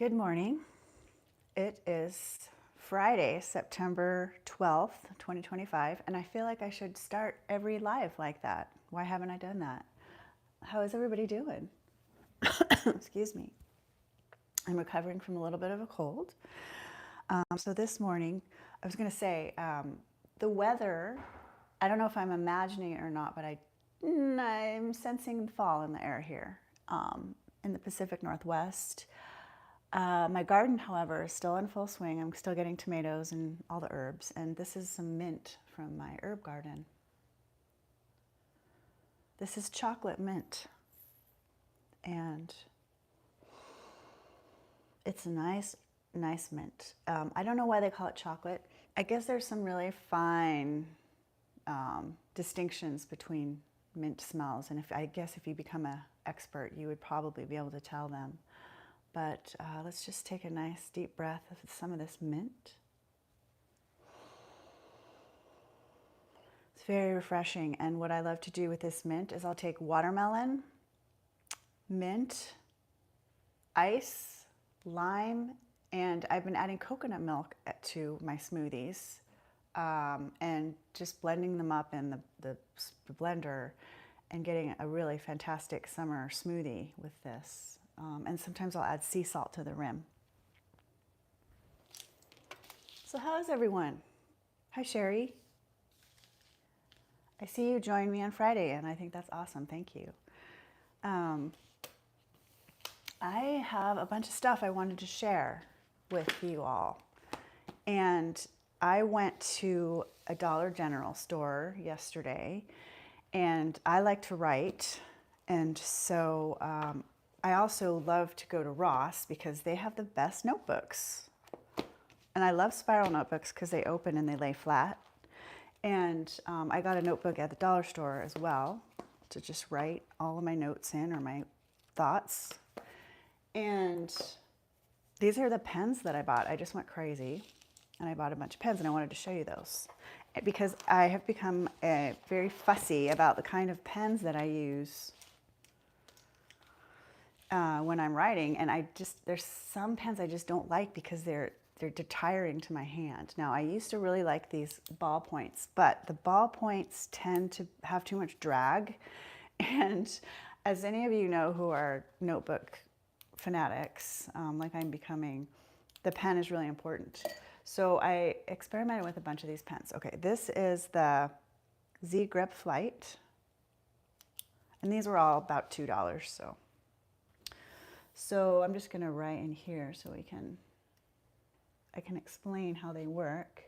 Good morning. It is Friday, September 12th, 2025, and I feel like I should start every live like that. Why haven't I done that? How is everybody doing? Excuse me. I'm recovering from a little bit of a cold. So this morning, I was going to say, the weather, I don't know if I'm imagining it or not, but I'm sensing fall in the air here in the Pacific Northwest. My garden, however, is still in full swing. I'm still getting tomatoes and all the herbs. And this is some mint from my herb garden. This is chocolate mint. And it's a nice mint. I don't know why they call it chocolate. I guess there's some really fine distinctions between mint smells. And I guess if you become an expert, you would probably be able to tell them. But let's just take a nice deep breath of some of this mint. It's very refreshing. And what I love to do with this mint is I'll take watermelon, mint, ice, lime, and I've been adding coconut milk to my smoothies and just blending them up in the blender and getting a really fantastic summer smoothie with this. And sometimes I'll add sea salt to the rim. So how is everyone? Hi, Sherry. I see you joined me on Friday, and I think that's awesome. Thank you. I have a bunch of stuff I wanted to share with you all. And I went to a Dollar General store yesterday, and I like to write. And so I also love to go to Ross because they have the best notebooks. And I love spiral notebooks because they open and they lay flat. And I got a notebook at the dollar store as well to just write all of my notes in or my thoughts. And these are the pens that I bought. I just went crazy and I bought a bunch of pens and I wanted to show you those because I have become very fussy about the kind of pens that I use when I'm writing, and there's some pens I just don't like because they're tiring to my hand. Now, I used to really like these ballpoints, but the ballpoints tend to have too much drag, and as any of you know who are notebook fanatics, like I'm becoming, the pen is really important. So I experimented with a bunch of these pens. Okay, this is the Z Grip Flight, and these were all about $2, So I'm just going to write in here so I can explain how they work.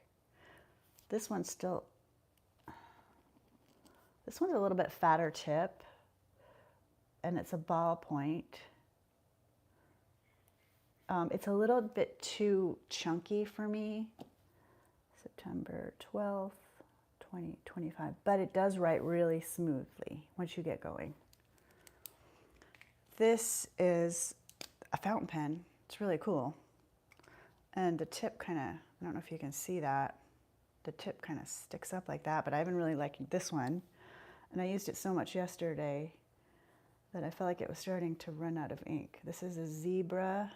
This one's a little bit fatter tip, and it's a ballpoint. It's a little bit too chunky for me. September 12th, 2025, but it does write really smoothly once you get going. This is a fountain pen. It's really cool. And the tip kind of, I don't know if you can see that, the tip kind of sticks up like that, but I've been really liking this one. And I used it so much yesterday that I felt like it was starting to run out of ink. This is a Zebra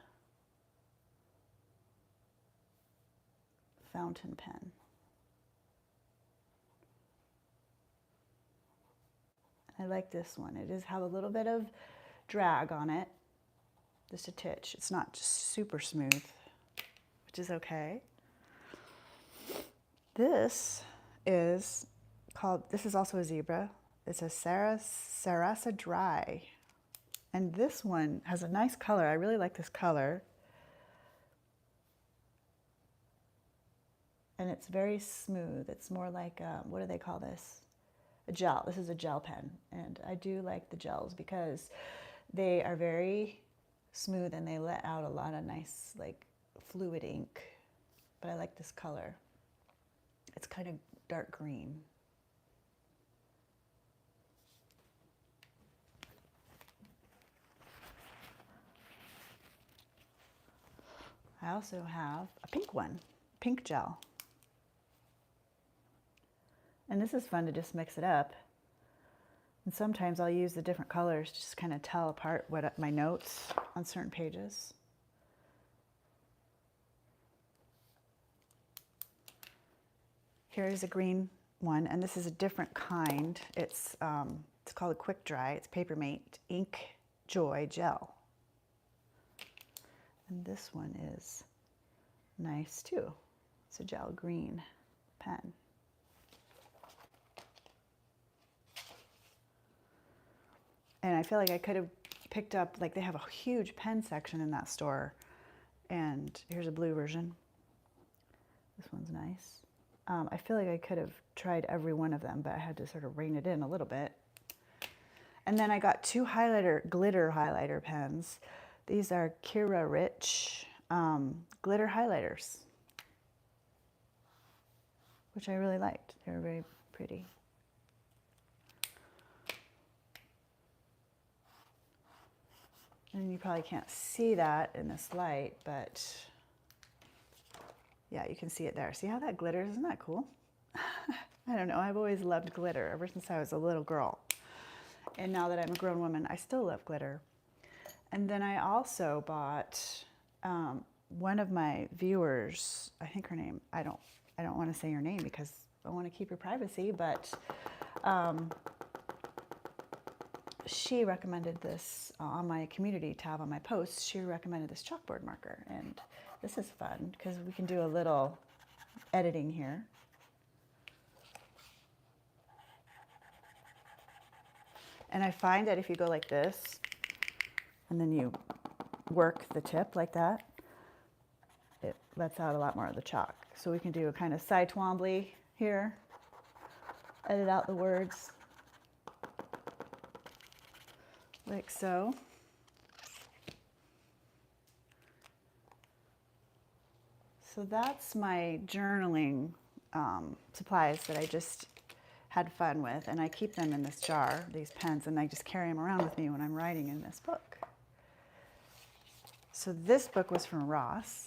fountain pen. I like this one. It does have a little bit of drag on it, just a titch. It's not just super smooth, which is okay. This is also a Zebra. It's a Sarasa Dry. And this one has a nice color. I really like this color. And it's very smooth. It's more like, what do they call this? A gel. This is a gel pen. And I do like the gels because they are very smooth and they let out a lot of nice, like, fluid ink. But I like this color. It's kind of dark green. I also have a pink one, pink gel. And this is fun to just mix it up. And sometimes I'll use the different colors to just kind of tell apart my notes on certain pages. Here's a green one, and this is a different kind. It's called a Quick Dry. It's Papermate Ink Joy Gel. And this one is nice too. It's a gel green pen. And I feel like I could have picked up, like they have a huge pen section in that store. And here's a blue version. This one's nice. I feel like I could have tried every one of them, but I had to sort of rein it in a little bit. And then I got two glitter highlighter pens. These are Kira Rich glitter highlighters, which I really liked. They were very pretty. And you probably can't see that in this light, but yeah, you can see it there. See how that glitters? Isn't that cool? I don't know. I've always loved glitter ever since I was a little girl. And now that I'm a grown woman, I still love glitter. And then I also bought one of my viewers, I think her name, I don't want to say her name because I want to keep her privacy, but she recommended this on my community tab on my posts. She recommended this chalkboard marker, and this is fun because we can do a little editing here. And I find that if you go like this, and then you work the tip like that, it lets out a lot more of the chalk. So we can do a kind of Cy Twombly here, edit out the words, like so. So that's my journaling supplies that I just had fun with, and I keep them in this jar, these pens, and I just carry them around with me when I'm writing in this book. So this book was from Ross,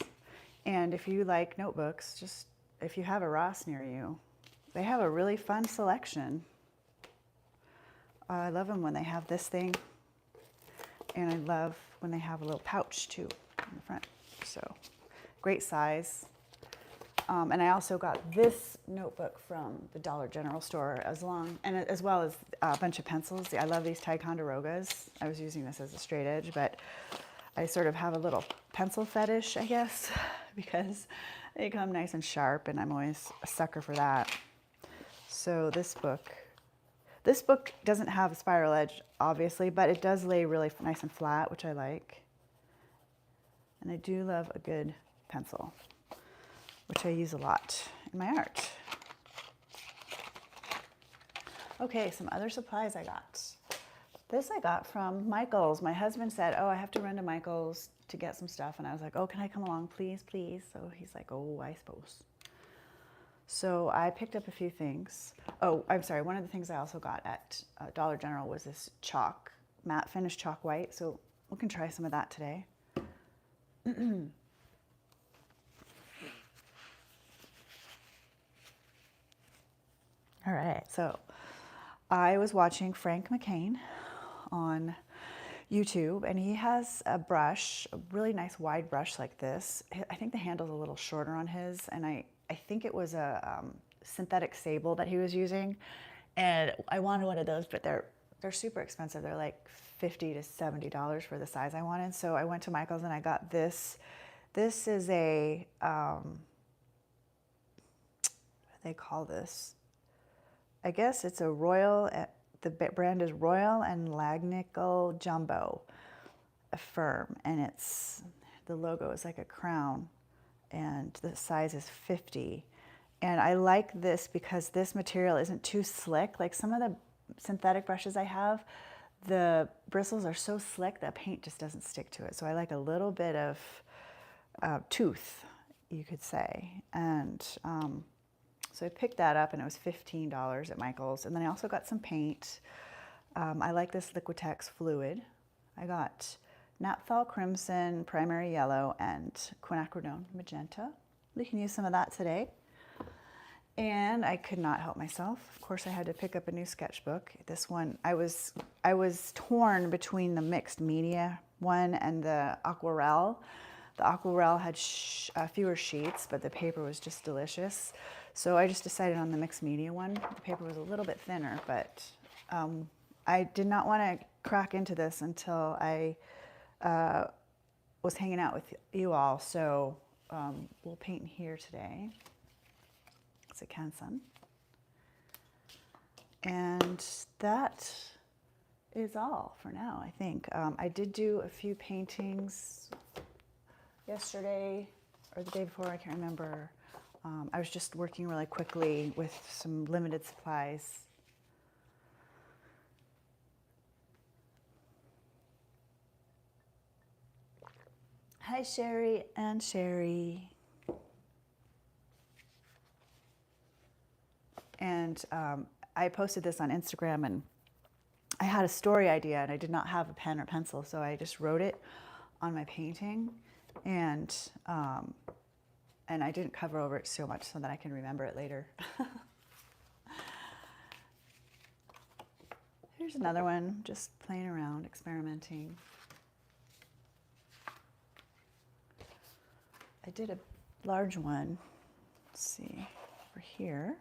and if you like notebooks, just if you have a Ross near you, they have a really fun selection. I love them when they have this thing, and I love when they have a little pouch too in the front. So great size. And I also got this notebook from the Dollar General store as well as a bunch of pencils. I love these Ticonderogas. I was using this as a straight edge, but I sort of have a little pencil fetish, I guess, because they come nice and sharp, and I'm always a sucker for that. So this book doesn't have a spiral edge, obviously, but it does lay really nice and flat, which I like. And I do love a good pencil, which I use a lot in my art. Okay, some other supplies I got. This I got from Michael's. My husband said, oh, I have to run to Michael's to get some stuff. And I was like, oh, can I come along, please, please? So he's like, oh, I suppose. So I picked up a few things. Oh, I'm sorry. One of the things I also got at Dollar General was this chalk, matte finish chalk white. So we can try some of that today. All right, so I was watching Frank McCain on YouTube, and he has a brush, a really nice wide brush like this. I think the handle's a little shorter on his, and I think it was a synthetic sable that he was using, and I wanted one of those, but they're super expensive. They're like $50 to $70 for the size I wanted. So I went to Michael's and I got this. This is a what do they call this? I guess it's a Royal, the brand is Royal and Lagnical Jumbo, a firm, and the logo is like a crown, and the size is 50. And I like this because this material isn't too slick. Like some of the synthetic brushes I have, the bristles are so slick that paint just doesn't stick to it. So I like a little bit of tooth, you could say. And so I picked that up, and it was $15 at Michael's. And then I also got some paint. I like this Liquitex fluid. I got Naphthol Crimson, Primary Yellow, and Quinacridone Magenta. We can use some of that today. And I could not help myself. Of course, I had to pick up a new sketchbook. This one, I was torn between the mixed media one and the aquarelle. The aquarelle had fewer sheets, but the paper was just delicious. So I just decided on the mixed media one. The paper was a little bit thinner, but I did not want to crack into this until I was hanging out with you all. So we'll paint here today. It's a Kansan. And that is all for now, I think. I did do a few paintings yesterday or the day before, I can't remember. I was just working really quickly with some limited supplies. Hi, Sherry and Sherry. And I posted this on Instagram, and I had a story idea, and I did not have a pen or pencil, so I just wrote it on my painting, and I didn't cover over it so much so that I can remember it later. Here's another one, just playing around, experimenting. I did a large one, let's see, over here.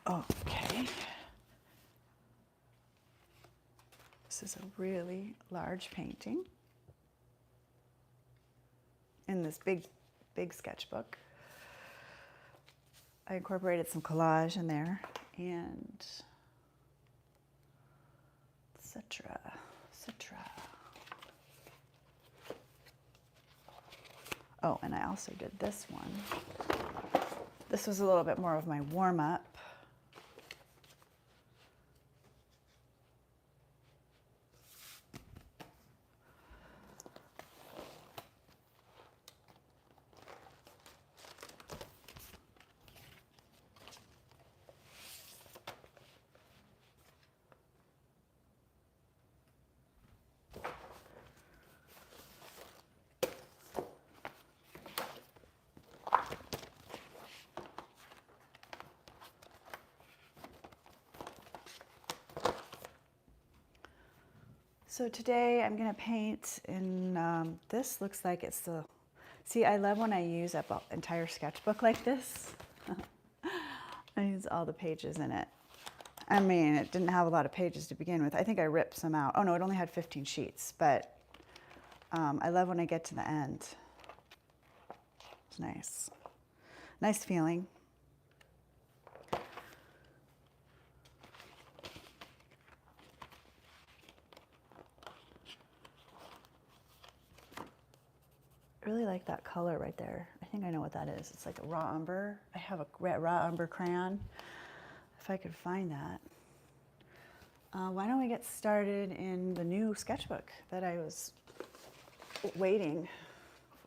Okay. This is a really large painting in this big sketchbook. I incorporated some collage in there, and etc. Oh, and I also did this one. This was a little bit more of my warm-up. So today I'm going to paint in, this looks like it's the, see, I love when I use an entire sketchbook like this. I use all the pages in it. I mean, it didn't have a lot of pages to begin with. I think I ripped some out. Oh no, it only had 15 sheets, but I love when I get to the end. It's nice. Nice feeling. I really like that color right there. I think I know what that is. It's like a raw umber. I have a raw umber crayon, if I could find that. Why don't we get started in the new sketchbook that I was waiting.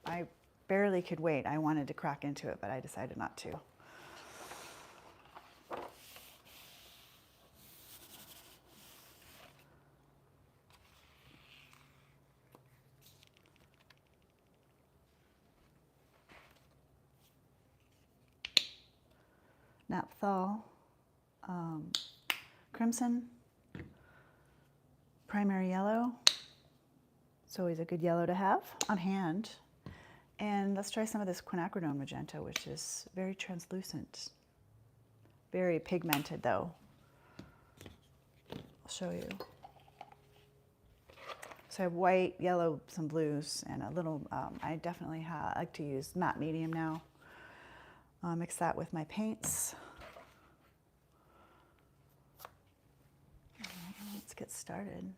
I barely could wait. I wanted to crack into it, but I decided not to. Naphthol, crimson, primary yellow. It's always a good yellow to have on hand. And let's try some of this quinacridone magenta, which is very translucent. Very pigmented though. I'll show you. So I have white, yellow, some blues, and a little, I definitely like to use matte medium now. Mix that with my paints. Let's get started.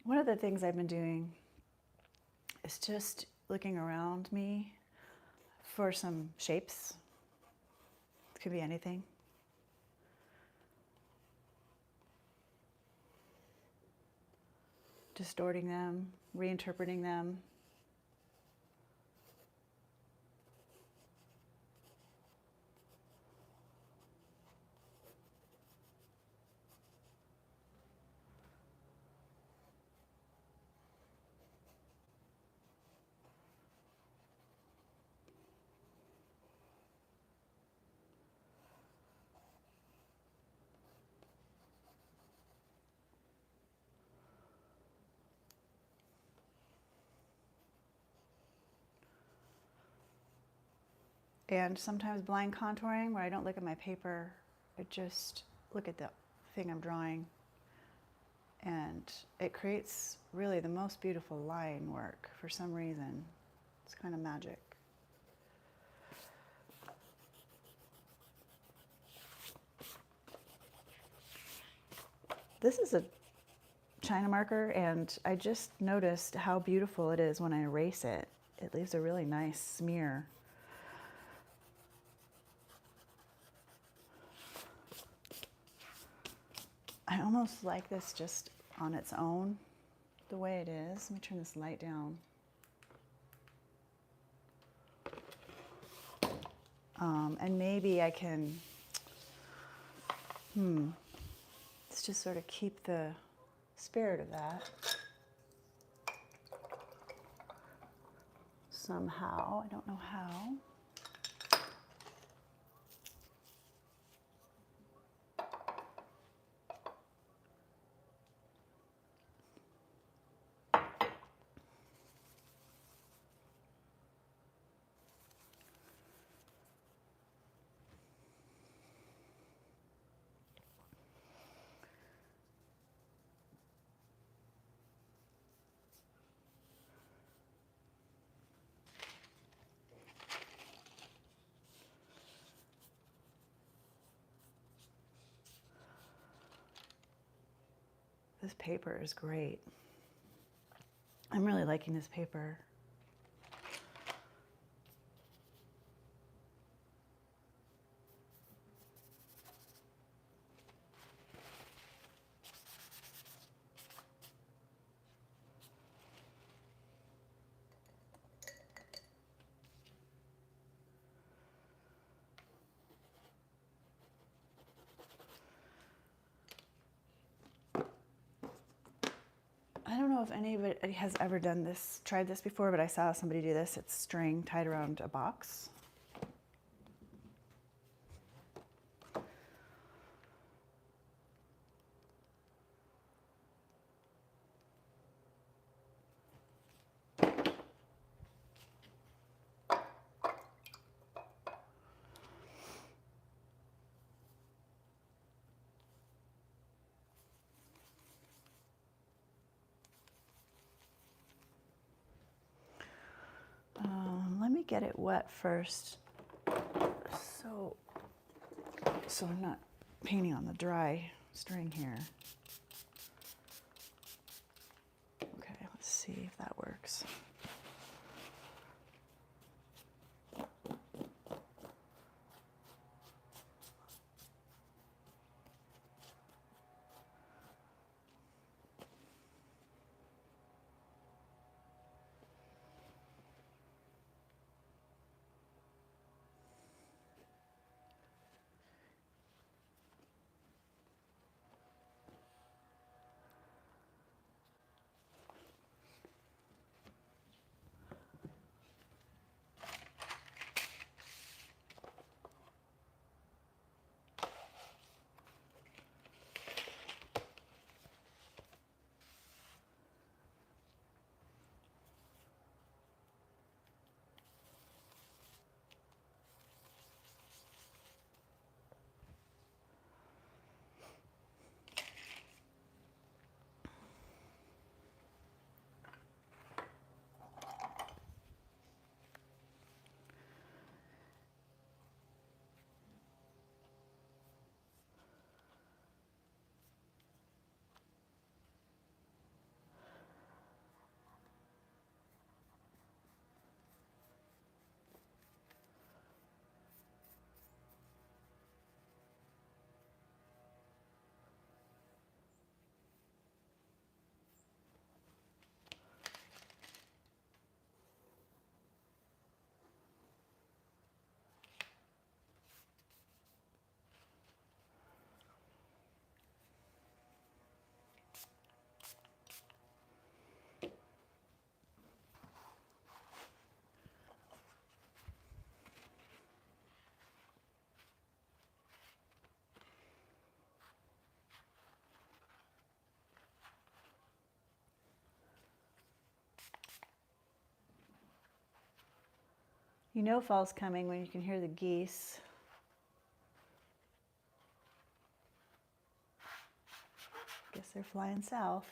One of the things I've been doing is just looking around me for some shapes. It could be anything. Distorting them, reinterpreting them. And sometimes blind contouring, where I don't look at my paper, I just look at the thing I'm drawing. And it creates really the most beautiful line work for some reason. It's kind of magic. This is a China marker, and I just noticed how beautiful it is when I erase it. It leaves a really nice smear. I almost like this just on its own, the way it is. Let me turn this light down. And maybe I can, let's just sort of keep the spirit of that somehow. I don't know how. This paper is great. I'm really liking this paper. I don't know if anybody has ever done this, tried this before, but I saw somebody do this. It's string tied around a box. Let me get it wet first, so I'm not painting on the dry string here. Okay, let's see if that works. You know fall's coming when you can hear the geese. Guess they're flying south.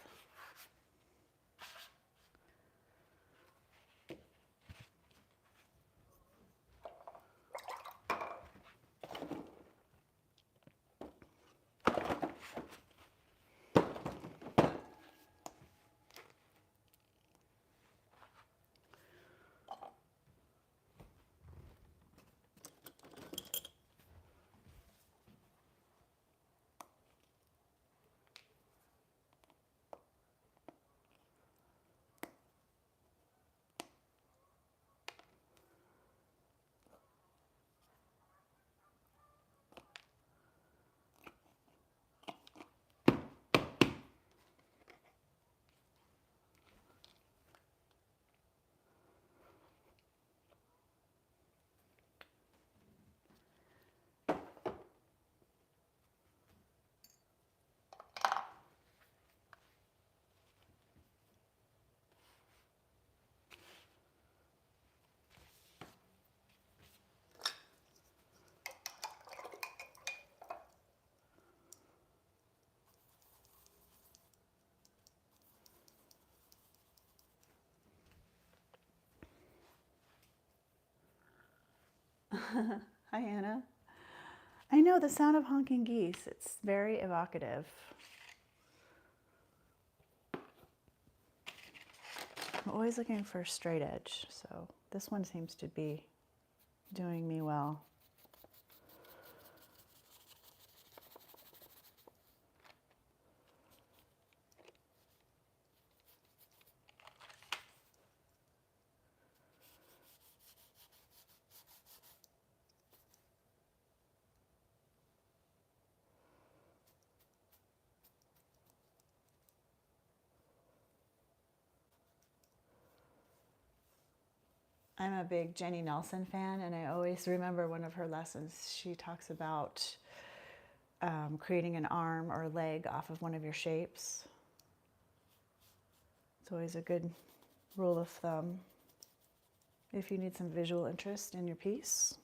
Hi, Anna. I know the sound of honking geese. It's very evocative. I'm always looking for a straight edge, so this one seems to be doing me well. I'm a big Jenny Nelson fan, and I always remember one of her lessons. She talks about creating an arm or leg off of one of your shapes. It's always a good rule of thumb if you need some visual interest in your piece.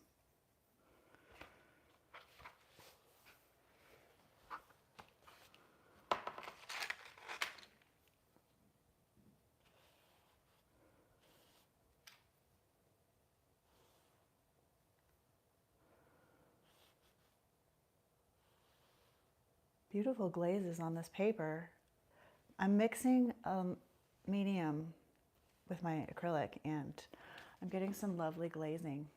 Beautiful glazes on this paper. I'm mixing medium with my acrylic, and I'm getting some lovely glazing.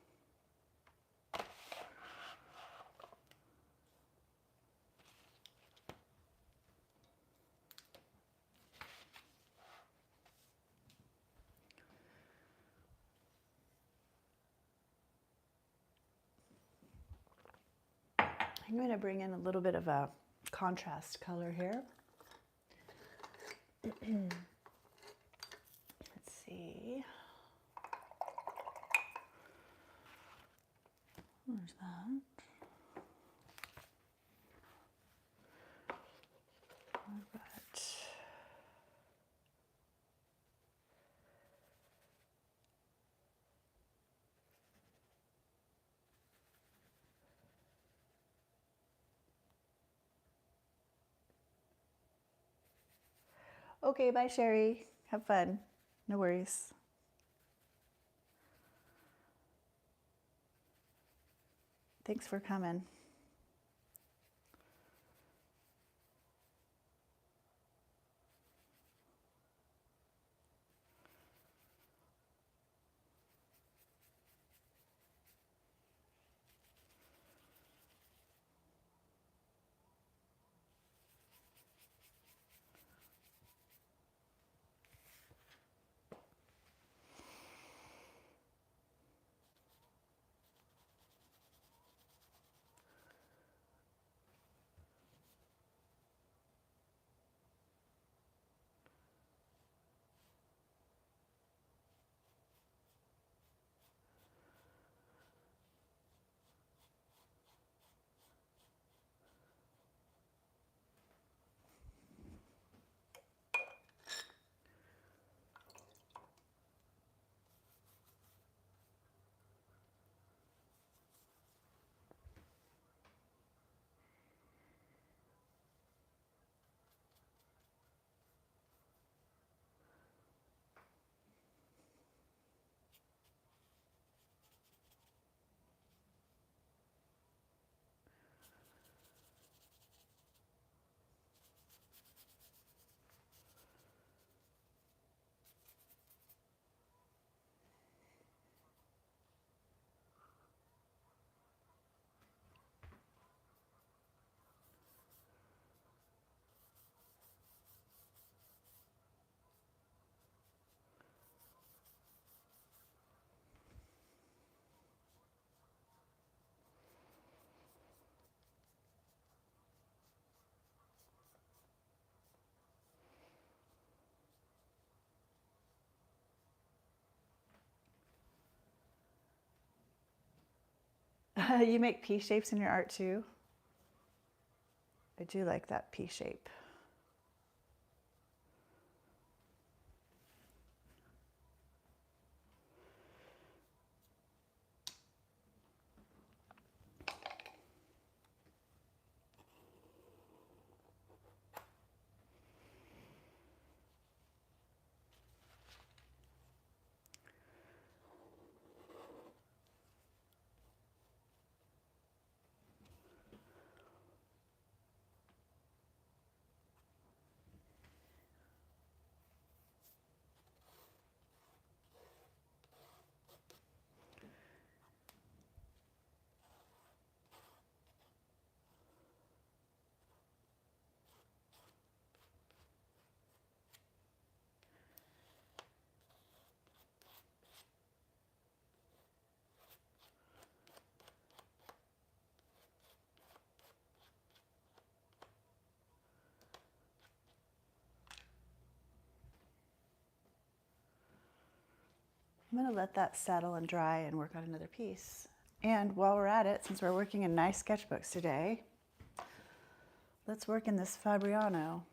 I'm going to bring in a little bit of a contrast color here. Let's see. Where's that? I've got okay, bye Sherry. Have fun. No worries. Thanks for coming. You make pea shapes in your art too? I do like that pea shape. I'm going to let that settle and dry and work on another piece. And while we're at it, since we're working in nice sketchbooks today, let's work in this Fabriano.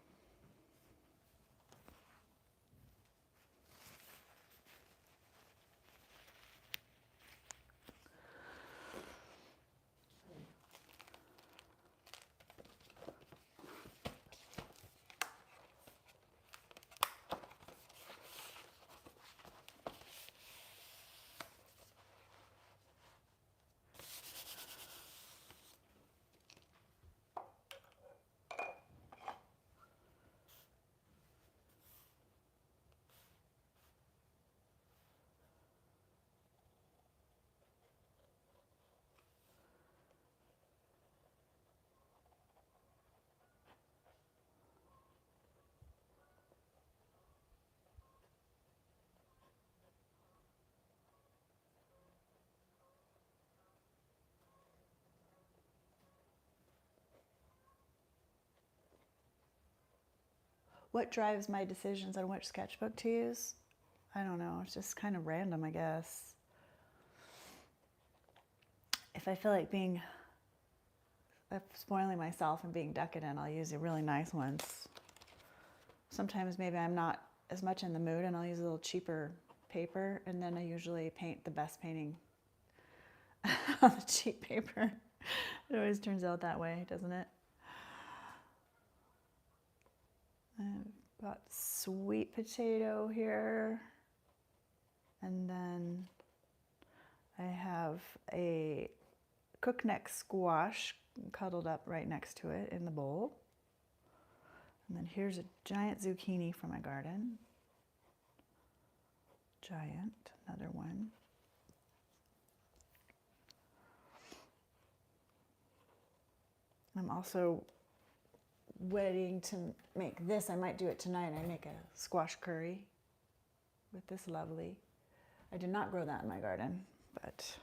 What drives my decisions on which sketchbook to use? I don't know, it's just kind of random, I guess. If I feel like spoiling myself and being decadent, I'll use the really nice ones. Sometimes maybe I'm not as much in the mood and I'll use a little cheaper paper, and then I usually paint the best painting on the cheap paper. It always turns out that way, doesn't it? I've got sweet potato here, and then I have a cookneck squash cuddled up right next to it in the bowl. And then here's a giant zucchini from my garden. Giant, another one. I'm also waiting to make this. I might do it tonight. I make a squash curry with this lovely. I did not grow that in my garden, but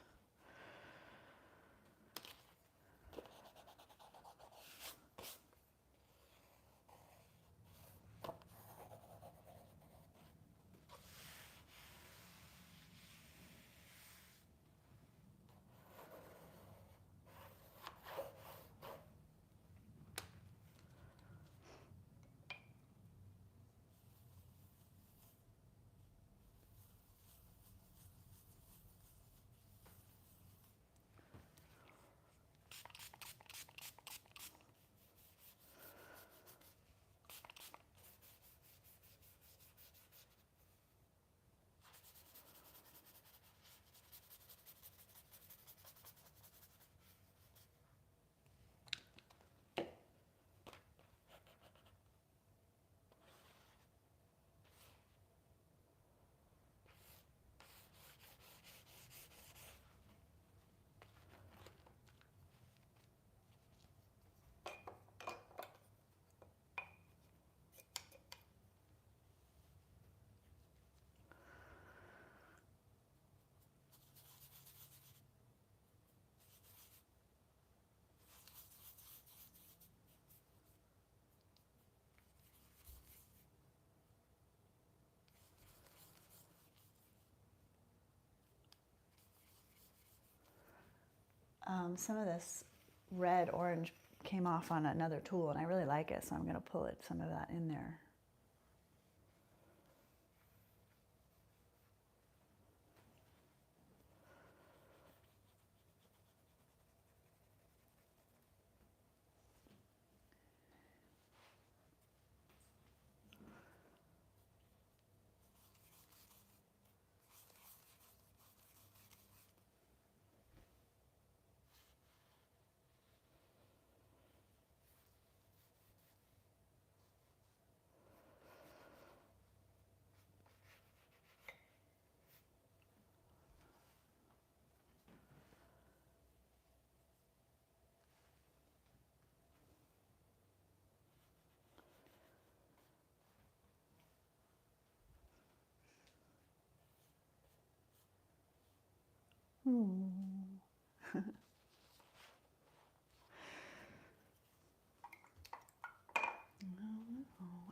Some of this red orange came off on another tool and I really like it, so I'm going to pull some of that in there.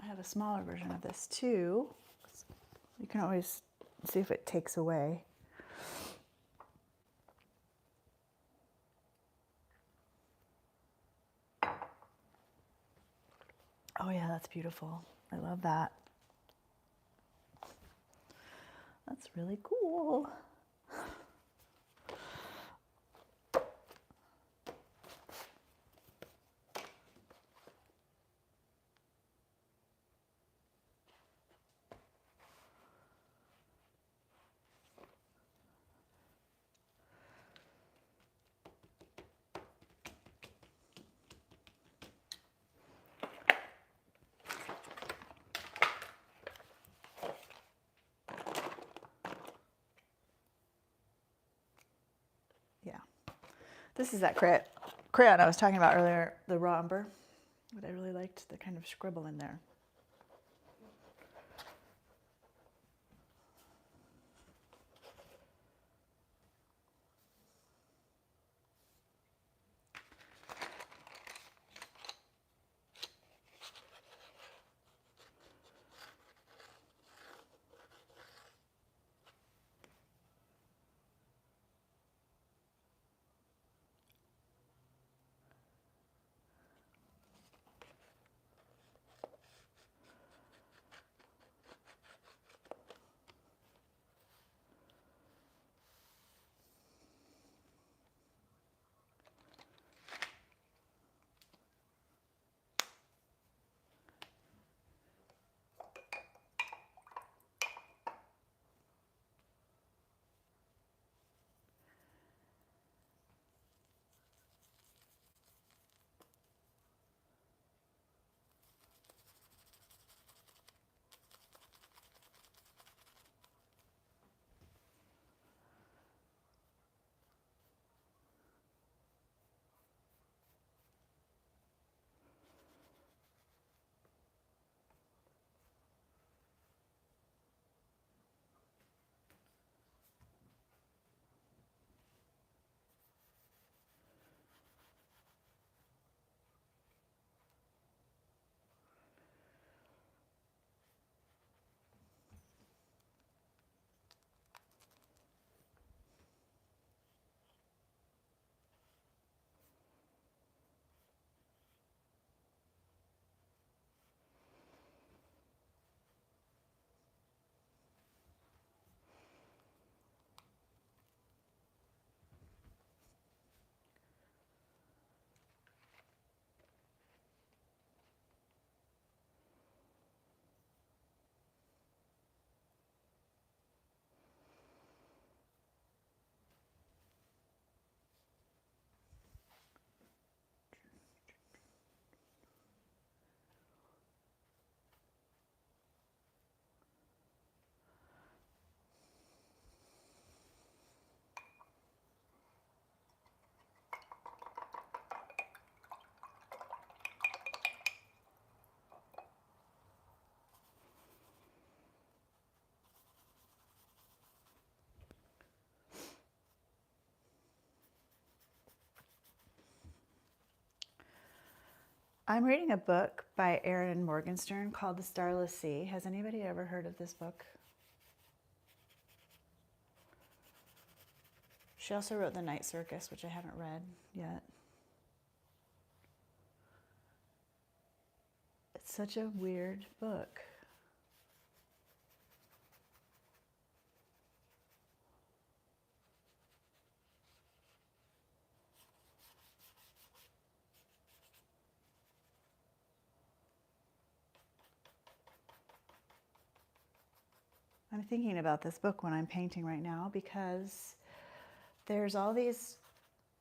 I have a smaller version of this too. You can always see if it takes away. Oh yeah, that's beautiful. I love that. That's really cool. Yeah. This is that crayon I was talking about earlier, the raw umber. But I really liked the kind of scribble in there. I'm reading a book by Erin Morgenstern called The Starless Sea. Has anybody ever heard of this book? She also wrote The Night Circus, which I haven't read yet. It's such a weird book. I'm thinking about this book when I'm painting right now because there's all these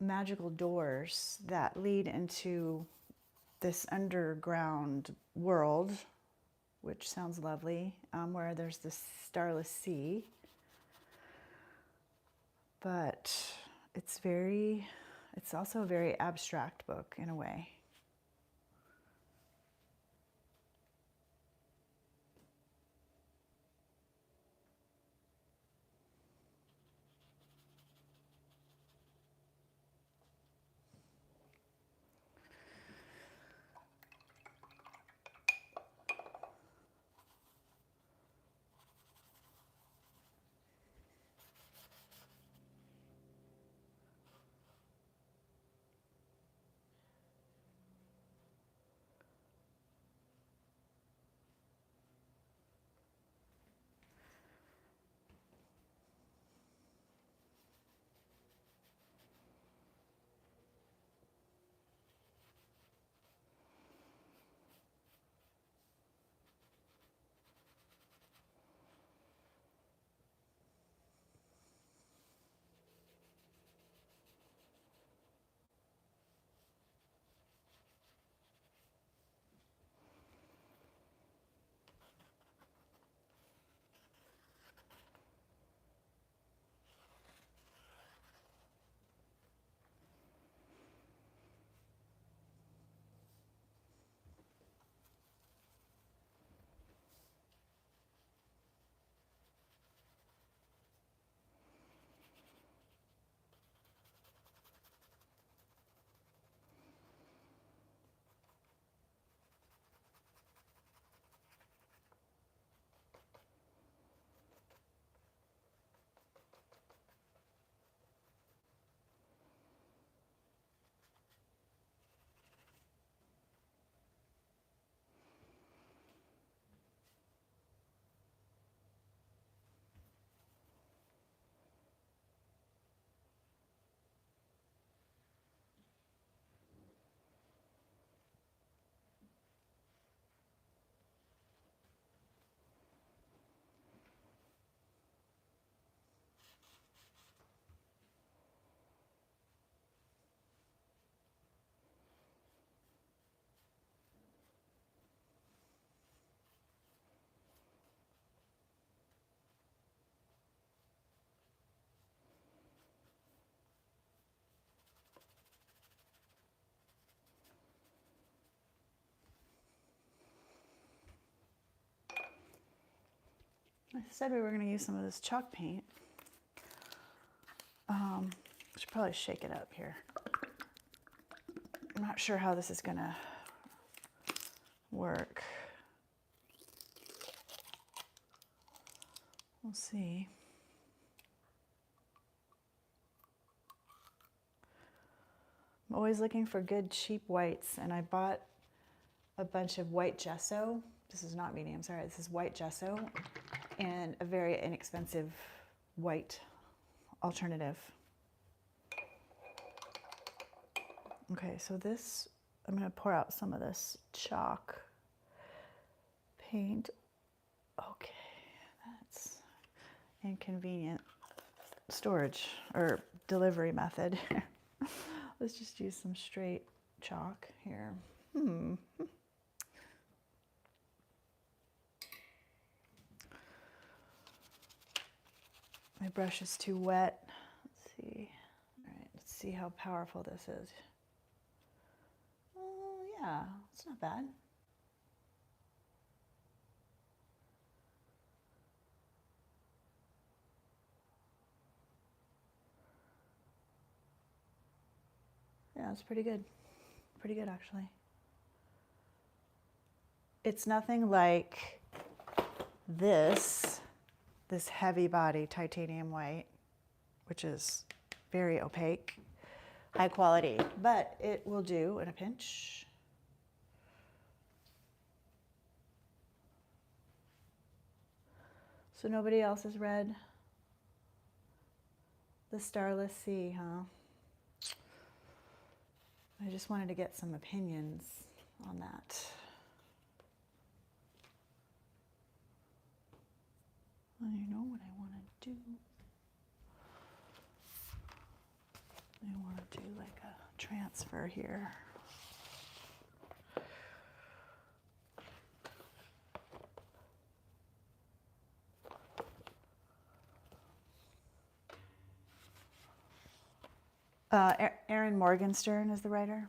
magical doors that lead into this underground world, which sounds lovely, where there's this starless sea. But it's also a very abstract book in a way. I said we were going to use some of this chalk paint. I should probably shake it up here. I'm not sure how this is going to work. We'll see. I'm always looking for good cheap whites, and I bought a bunch of white gesso. This is not medium, sorry, this is white gesso and a very inexpensive white alternative. Okay, so this, I'm going to pour out some of this chalk paint. Okay, that's inconvenient storage or delivery method. Let's just use some straight chalk here. My brush is too wet. Let's see. All right, let's see how powerful this is. Oh, yeah, it's not bad. Yeah, it's pretty good. Pretty good, actually. It's nothing like this heavy body titanium white, which is very opaque, high quality, but it will do in a pinch. So nobody else has read the Starless Sea, huh? I just wanted to get some opinions on that. I know what I want to do. I want to do like a transfer here. Erin Morgenstern is the writer.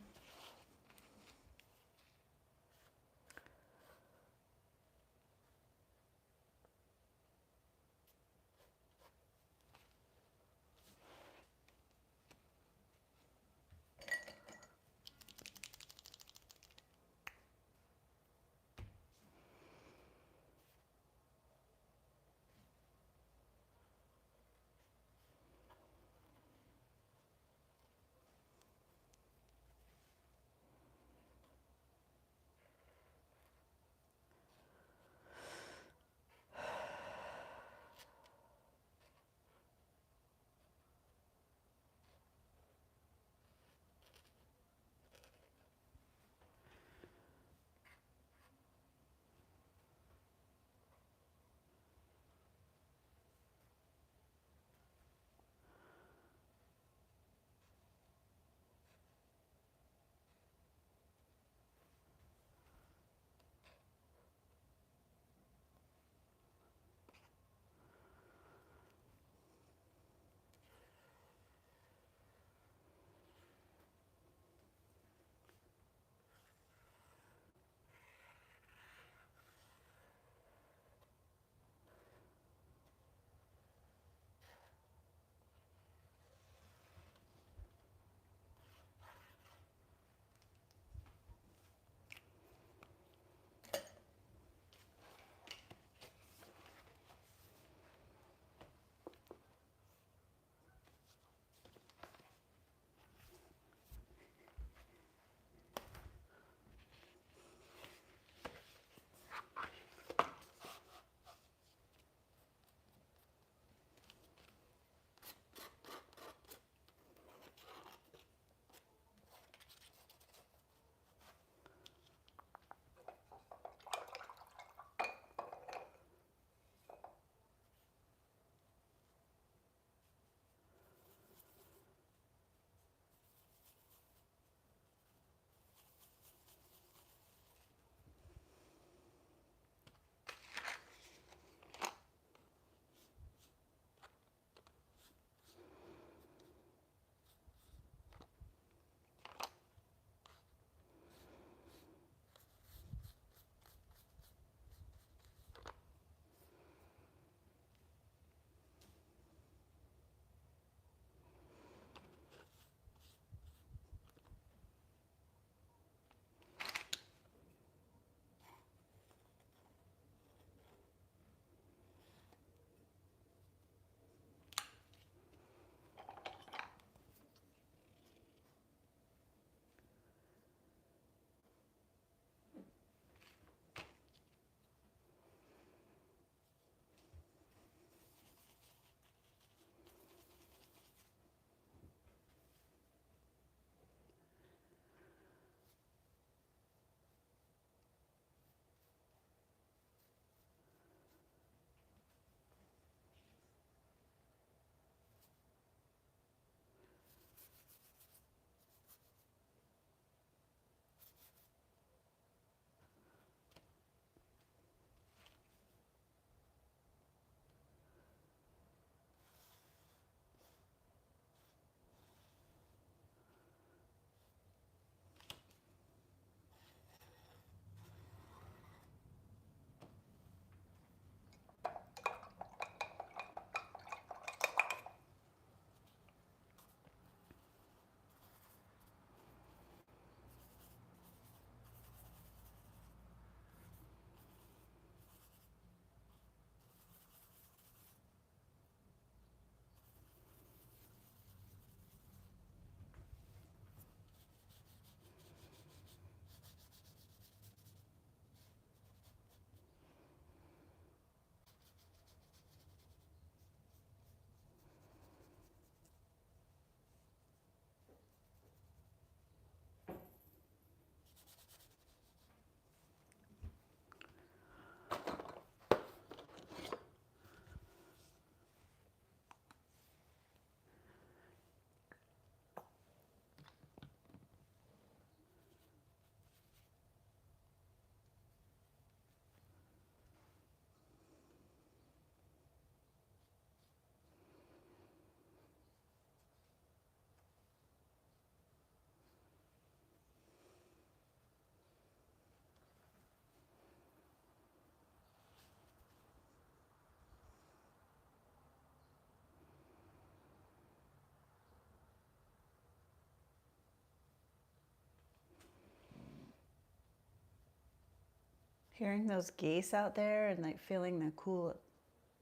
Hearing those geese out there and like feeling the cool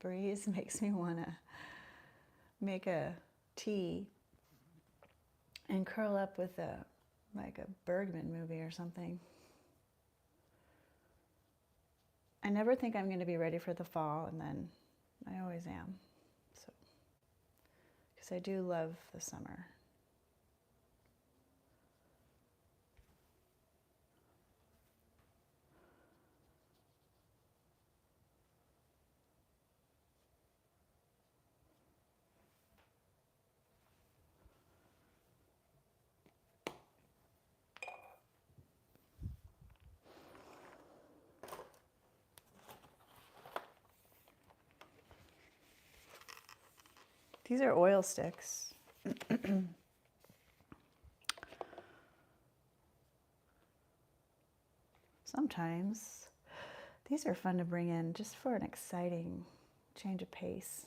breeze makes me want to make a tea and curl up with like a Bergman movie or something. I never think I'm going to be ready for the fall, and then I always am. So, because I do love the summer. These are oil sticks. Sometimes these are fun to bring in just for an exciting change of pace.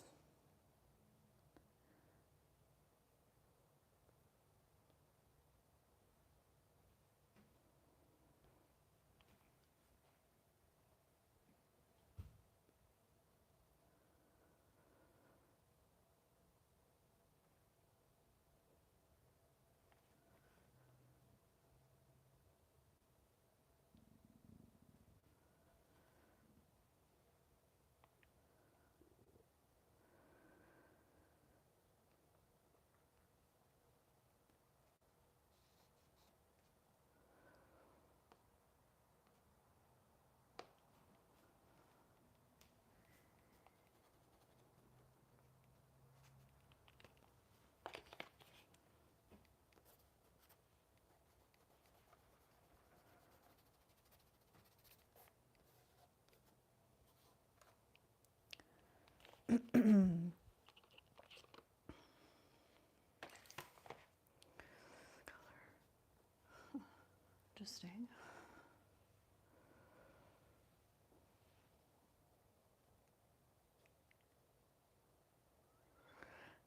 Interesting.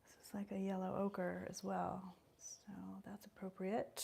This is like a yellow ochre as well, so that's appropriate.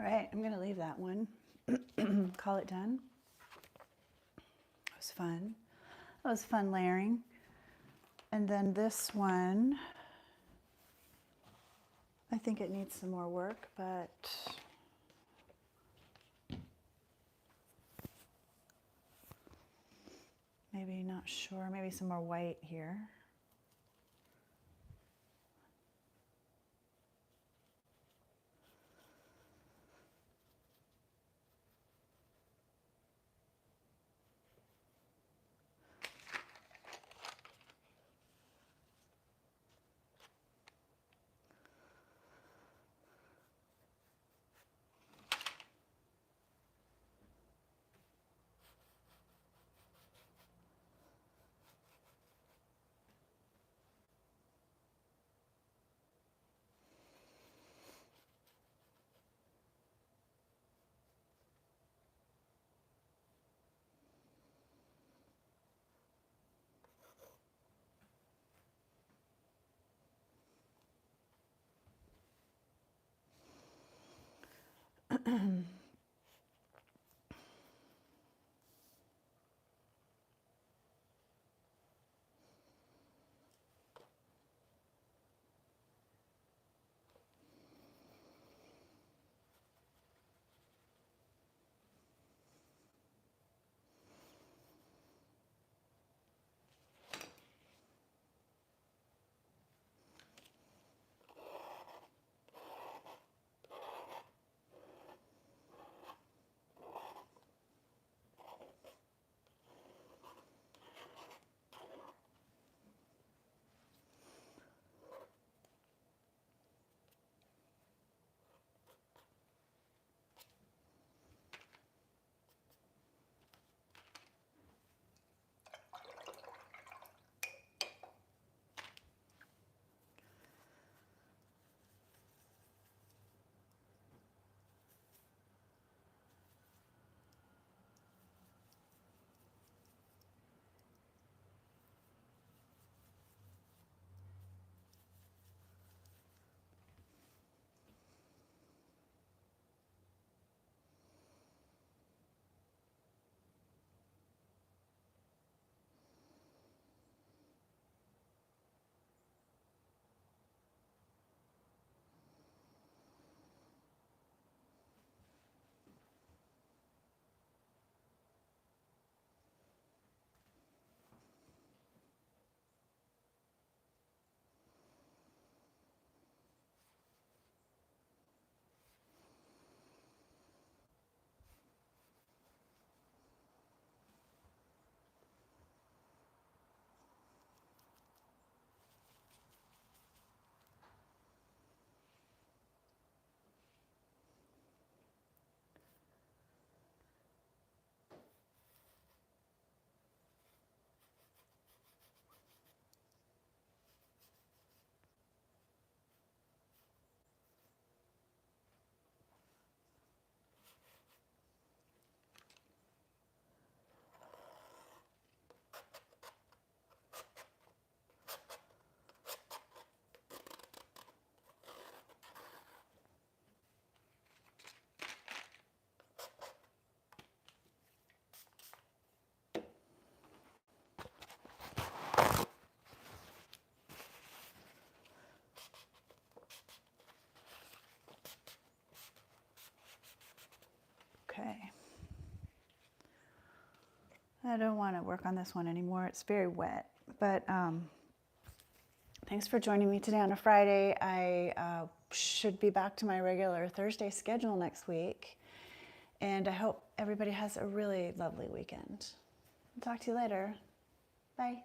All right, I'm going to leave that one. Call it done. It was fun. That was fun layering. And then this one, I think it needs some more work, but maybe not sure. Maybe some more white here. Okay. I don't want to work on this one anymore. It's very wet, but thanks for joining me today on a Friday. I should be back to my regular Thursday schedule next week, and I hope everybody has a really lovely weekend. I'll talk to you later. Bye.